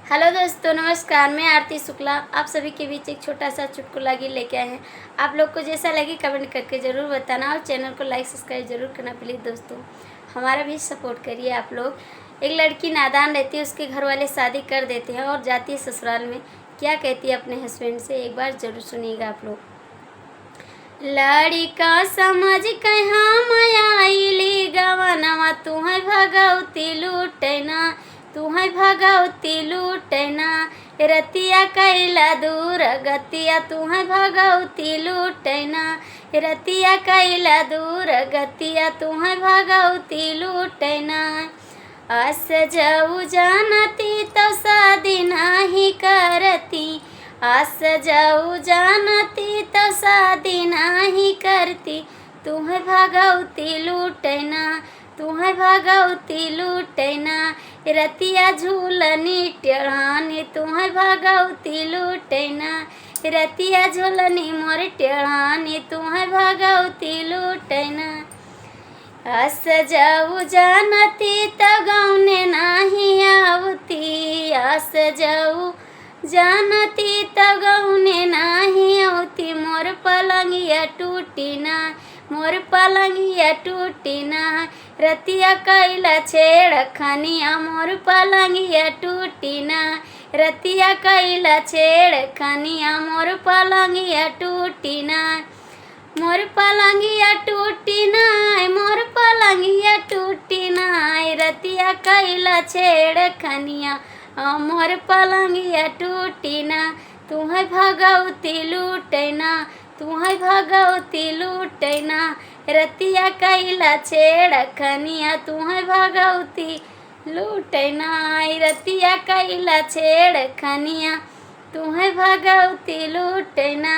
Hello दोस्तों, नमस्कार। मैं आरती शुक्ला आप सभी के बीच एक छोटा सा चुटकुला गीत लेके आए हैं। आप लोग को जैसा लगे कमेंट करके ज़रूर बताना और चैनल को लाइक सब्सक्राइब जरूर करना। प्लीज़ दोस्तों, हमारा भी सपोर्ट करिए आप लोग। एक लड़की नादान रहती है, उसके घर वाले शादी कर देते हैं और जाती है ससुराल में। क्या कहती है अपने हस्बैंड से, एक बार ज़रूर सुनिएगा आप लोग। लड़का समझ कहाँ आईली गवनवा, तुम्हें भगवती लूटना, तुम्हें भगवती लूटना। रतिया कैला दूर गतिया, तुम्हें भगवती लूटना। रतिया कैला दूर गतिया, तुम्हें भगवती लूटना। अस जाऊ जानती तो शादी नाही करती, आस जाऊ जानती तो शादी नाही करती। तुम्हें भगवती लूटना, तुम्हें भगवती लूटना। रतिया झूलनी टेढ़ानी, तुम्हें भगवती लूटना। रतिया झूलनी मोर टेढ़ानी, तुम्हें भगवती लूटना। आस जाऊ जानती तो गौने नाही आवती, आस जाऊ जानती तो गौने नाही आवती। मोर पलंगिया टूटी ना, मोर पलंगिया टूटी ना। रतिया कैला छेड़ खनिया, मोर पलंगिया टूटी ना। रतिया कैला छेड़ खनिया, मोर पलंगिया टूटी ना। मोर पलंगिया टूटी ना, मोर पलंगिया टूटी ना। रतिया कैला छेड़ खनिया, मोर पलंगिया टूटी ना। तुम्हें भगवती लूटना, तुम्हें भगवती लूटना। रतिया कैला छेड़ खनिया, तुम्हें भगवती लूटना। रतिया कैला छेड़ खनिया, तुम्हें भगवती लूटना।